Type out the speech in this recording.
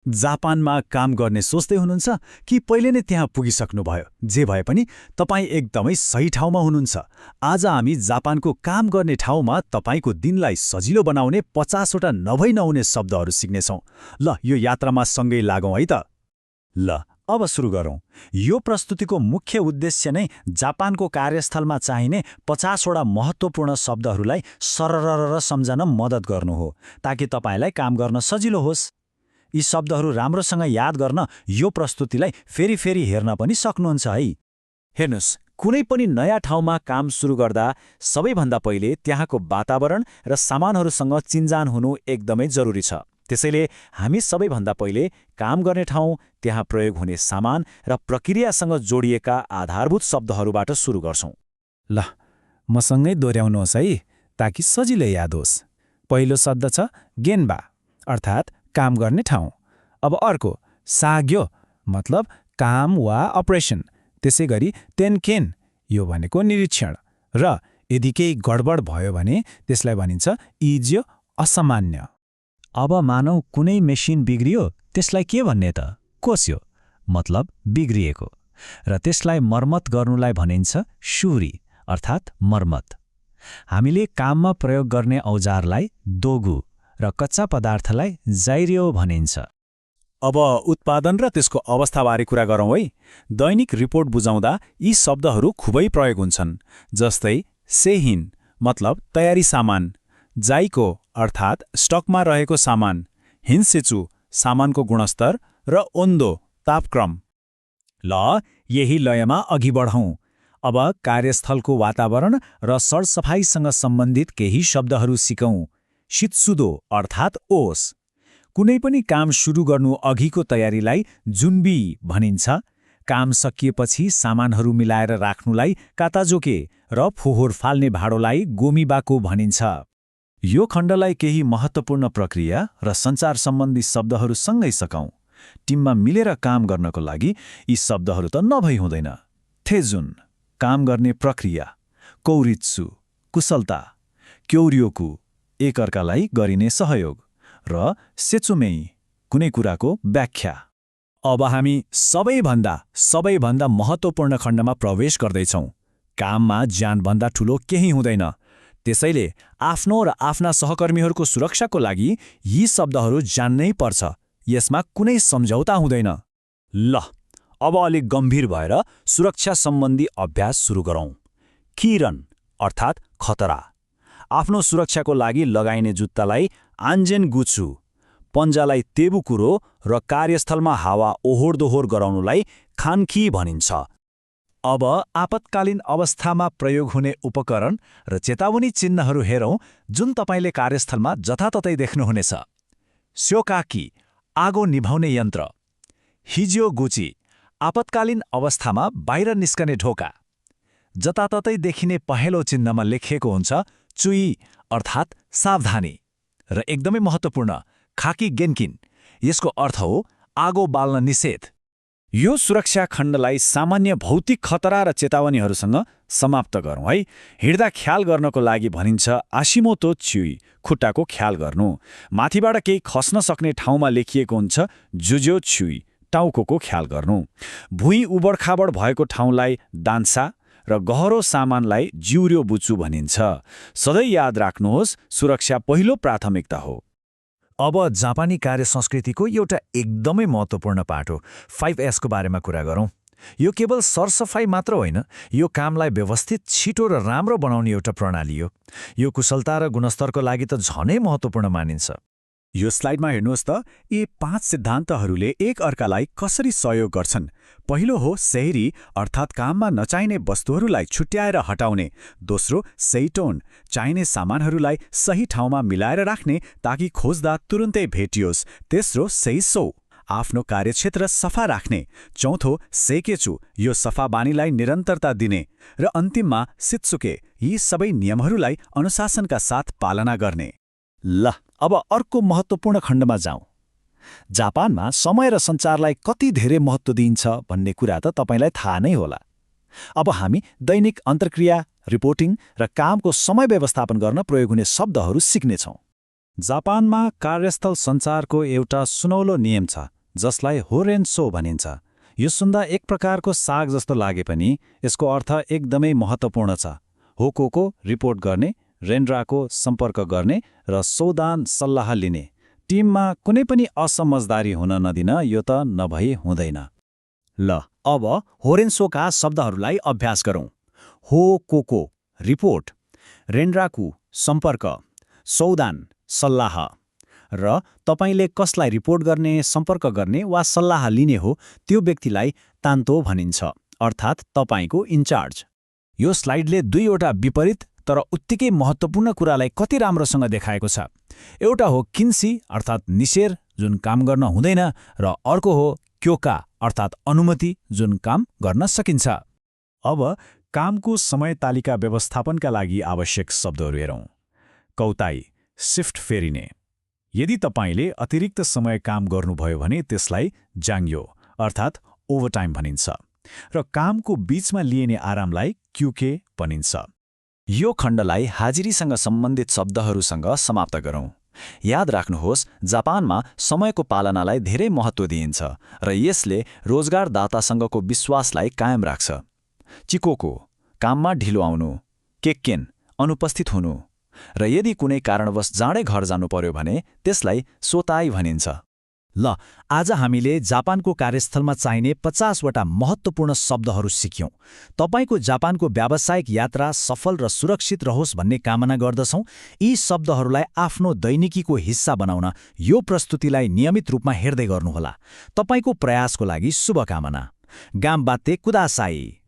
जापानमा काम गर्ने सोच्दै हुनुहुन्छ कि पहिले नै त्यहाँ पुगिसक्नुभयो? जे भए पनि तपाईँ एकदमै सही ठाउँमा हुनुहुन्छ। आज हामी जापानको काम गर्ने ठाउँमा तपाईँको दिनलाई सजिलो बनाउने 50वटा नभई नहुने शब्दहरू सिक्नेछौँ। ल यो यात्रामा सँगै लागौँ है त। ल अब सुरु गरौँ। यो प्रस्तुतिको मुख्य उद्देश्य नै जापानको कार्यस्थलमा चाहिने 50वटा महत्त्वपूर्ण शब्दहरूलाई सरर सम्झन मद्दत गर्नु हो, ताकि तपाईँलाई काम गर्न सजिलो होस्। यी शब्दहरू राम्रोसँग याद गर्न यो प्रस्तुतिलाई फेरि हेर्न पनि सक्नुहुन्छ है। हेर्नुस्, कुनै पनि नयाँ ठाउँमा काम सुरु गर्दा सबैभन्दा पहिले त्यहाँको वातावरण र सामानहरूसँग चिन्जान हुनु एकदमै जरुरी छ। त्यसैले हामी सबैभन्दा पहिले काम गर्ने ठाउँ, त्यहाँ प्रयोग हुने सामान र प्रक्रियासँग जोडिएका आधारभूत शब्दहरूबाट सुरु गर्छौँ। ल मसँगै दोहोऱ्याउनुहोस् है, ताकि सजिलै याद होस्। पहिलो शब्द छ गेन्बा, अर्थात् काम गर्ने ठाउँ। अब अर्को साग्यो, मतलब काम वा अपरेसन। त्यसै गरी तेन्केन, यो भनेको निरीक्षण। र यदि केही गडबड भयो भने त्यसलाई भनिन्छ इज्यो, असामान्य। अब मानौ कुनै मेसिन बिग्रियो, त्यसलाई के भन्ने त? कोस्यो, मतलब बिग्रिएको। र त्यसलाई मर्मत गर्नुलाई भनिन्छ शुरी, अर्थात् मर्मत। हामीले काममा प्रयोग गर्ने औजारलाई दोगु र कच्चा पदार्थलाई जाइरियो भनिन्छ। अब उत्पादन र त्यसको अवस्थाबारे कुरा गरौँ है। दैनिक रिपोर्ट बुझाउँदा यी शब्दहरू खुबै प्रयोग हुन्छन्। जस्तै सेहिन, मतलब तयारी सामान, जाइको, अर्थात् स्टकमा रहेको सामान, हिन्सेचु, सामानको गुणस्तर, र ओन्दो, तापक्रम। ल यही लयमा अघि बढौँ। अब कार्यस्थलको वातावरण र सरसफाइसँग सम्बन्धित केही शब्दहरू सिकौँ। शित्सुदो, अर्थात् ओस। कुनै पनि काम सुरु गर्नु अघिको तयारीलाई जुन्बी भनिन्छ। काम सकिएपछि सामानहरू मिलाएर राख्नुलाई काताजोके र फोहोर फाल्ने भाँडोलाई गोमिबाको भनिन्छ। यो खण्डलाई केही महत्त्वपूर्ण प्रक्रिया र सञ्चार सम्बन्धी शब्दहरूसँगै सकौँ। टिममा मिलेर काम गर्नको लागि यी शब्दहरू त नभई हुँदैन। थेजुन, काम गर्ने प्रक्रिया। कौरित्सु, कुशलता। क्यौरियोकु, एकअर्कालाई गरिने सहयोग। र सेचुमेई, कुनै कुराको व्याख्या। अब हामी सबैभन्दा महत्त्वपूर्ण खण्डमा प्रवेश गर्दैछौँ। काममा ज्यानभन्दा ठूलो केही हुँदैन। त्यसैले आफ्नो र आफ्ना सहकर्मीहरूको सुरक्षाको लागि यी शब्दहरू जान्नै पर्छ। यसमा कुनै सम्झौता हुँदैन। ल अब अलिक गम्भीर भएर सुरक्षा सम्बन्धी अभ्यास सुरु गरौँ। किरन, अर्थात् खतरा। आफ्नो सुरक्षाको लागि लगाइने जुत्तालाई आन्जेन गुछु, पन्जालाई तेबुकुरो र कार्यस्थलमा हावा ओहोरदोहोर गराउनुलाई खान्की भनिन्छ। अब आपतकालीन अवस्थामा प्रयोग हुने उपकरण र चेतावनी चिन्हहरू हेरौँ, जुन तपाईँले कार्यस्थलमा जताततै देख्नुहुनेछ। स्योकाकी, आगो निभाउने यन्त्र। हिजियोगुची, आपतकालीन अवस्थामा बाहिर निस्कने ढोका। जताततै देखिने पहेँलो चिन्हमा लेखिएको हुन्छ चुई, अर्थात् सावधानी। र एकदमै महत्त्वपूर्ण खाकी गेन्किन, यसको अर्थ हो आगो बाल्न निषेध। यो सुरक्षा खण्डलाई सामान्य भौतिक खतरा र चेतावनीहरूसँग समाप्त गरौँ है। हिँड्दा ख्याल गर्नको लागि भनिन्छ आशिमोतो च्युई, खुट्टाको ख्याल गर्नु। माथिबाट केही खस्न सक्ने ठाउँमा लेखिएको हुन्छ जुजो च्युई, टाउकोको ख्याल गर्नु। भुइँ उबडखाबड भएको ठाउँलाई दान्सा र गहरो सामानलाई जिउर्यो बुचु भनिन्छ। सधैँ याद राख्नुहोस्, सुरक्षा पहिलो प्राथमिकता हो। अब जापानी कार्य संस्कृतिको एउटा एकदमै महत्त्वपूर्ण पाठ हो 5S को बारेमा कुरा गरौँ। यो केवल सरसफाइ मात्र होइन, यो कामलाई व्यवस्थित, छिटो र राम्रो बनाउने एउटा प्रणाली हो। यो कुशलता र गुणस्तरको लागि त झनै महत्त्वपूर्ण मानिन्छ। यो स्लाइडमा हेर्नुहोस् त, यी 5 सिद्धान्तहरूले एक अर्कालाई कसरी सहयोग गर्छन्। पहिलो हो सेहरी, अर्थात् काममा नचाहिने वस्तुहरूलाई छुट्याएर हटाउने। दोस्रो सेइटोन, चाहिने सामानहरूलाई सही ठाउँमा मिलाएर राख्ने ताकि खोज्दा तुरुन्तै भेटियोस्। तेस्रो सेइसो, आफ्नो कार्यक्षेत्र सफा राख्ने। चौथो सेकेचु, यो सफा बानीलाई निरन्तरता दिने। र अन्तिममा सित्सुके, यी सबै नियमहरूलाई अनुशासनका साथ पालना गर्ने। ल अब अर्को महत्त्वपूर्ण खण्डमा जाउँ। जापानमा समय र सञ्चारलाई कति धेरै महत्त्व दिइन्छ भन्ने कुरा त तपाईँलाई थाहा नै होला। अब हामी दैनिक अन्तर्क्रिया, रिपोर्टिङ र कामको समय व्यवस्थापन गर्न प्रयोग हुने शब्दहरू सिक्नेछौँ। जापानमा कार्यस्थल सञ्चारको एउटा सुनौलो नियम छ जसलाई होरेन्सो भनिन्छ। यो सुन्दा एक प्रकारको साग जस्तो लागे पनि यसको अर्थ एकदमै महत्त्वपूर्ण छ। होकोको रिपोर्ट गर्ने, रेन्ड्राको सम्पर्क गर्ने र सौदान सल्लाह लिने। टिममा कुनै पनि असमझदारी हुन नदिन, यो त नभई हुँदैन। ल अब होरेन्सोका शब्दहरूलाई अभ्यास गरौँ। होकोको रिपोर्ट, रेन्ड्राकु सम्पर्क, सौदान सल्लाह। र तपाईले कसलाई रिपोर्ट गर्ने, सम्पर्क गर्ने वा सल्लाह लिने हो त्यो व्यक्तिलाई तान्तो भनिन्छ, अर्थात् तपाईको इन्चार्ज। यो स्लाइडले दुईवटा विपरीत तर उत्तिकै महत्त्वपूर्ण कुरालाई कति राम्रोसँग देखाएको छ। एउटा हो किन्सी अर्थात् निषेध, जुन काम गर्न हुँदैन, र अर्को हो क्योका अर्थात् अनुमति, जुन काम गर्न सकिन्छ। अब कामको समय तालिका व्यवस्थापनका लागि आवश्यक शब्दहरू हेरौँ। कौताई, शिफ्ट फेरिने। यदि तपाईले अतिरिक्त समय काम गर्नुभयो भने त्यसलाई जाङ्यो अर्थात् ओभरटाइम भनिन्छ, र कामको बीचमा लिइने आरामलाई क्युके भनिन्छ। यो खण्डलाई हाजिरीसँग सम्बन्धित शब्दहरूसँग समाप्त गरौँ। याद राख्नुहोस्, जापानमा समयको पालनालाई धेरै महत्त्व दिइन्छ र यसले रोजगारदातासँगको विश्वासलाई कायम राख्छ। चिकोको, काममा ढिलो आउनु। केक्केन, अनुपस्थित हुनु। र यदि कुनै कारणवश जाँडै घर जानु पर्यो भने त्यसलाई सोताई भनिन्छ। ल, आज हामीले जापानको कार्यस्थलमा चाहिने 50वटा महत्त्वपूर्ण शब्दहरू सिक्यौँ। तपाईको जापानको व्यावसायिक यात्रा सफल र सुरक्षित रहोस् भन्ने कामना गर्दछौँ। यी शब्दहरूलाई आफ्नो दैनिकीको हिस्सा बनाउन यो प्रस्तुतिलाई नियमित रूपमा हेर्दै गर्नुहोला। तपाईको प्रयासको लागि शुभकामना। गाम्बाते कुदासाई।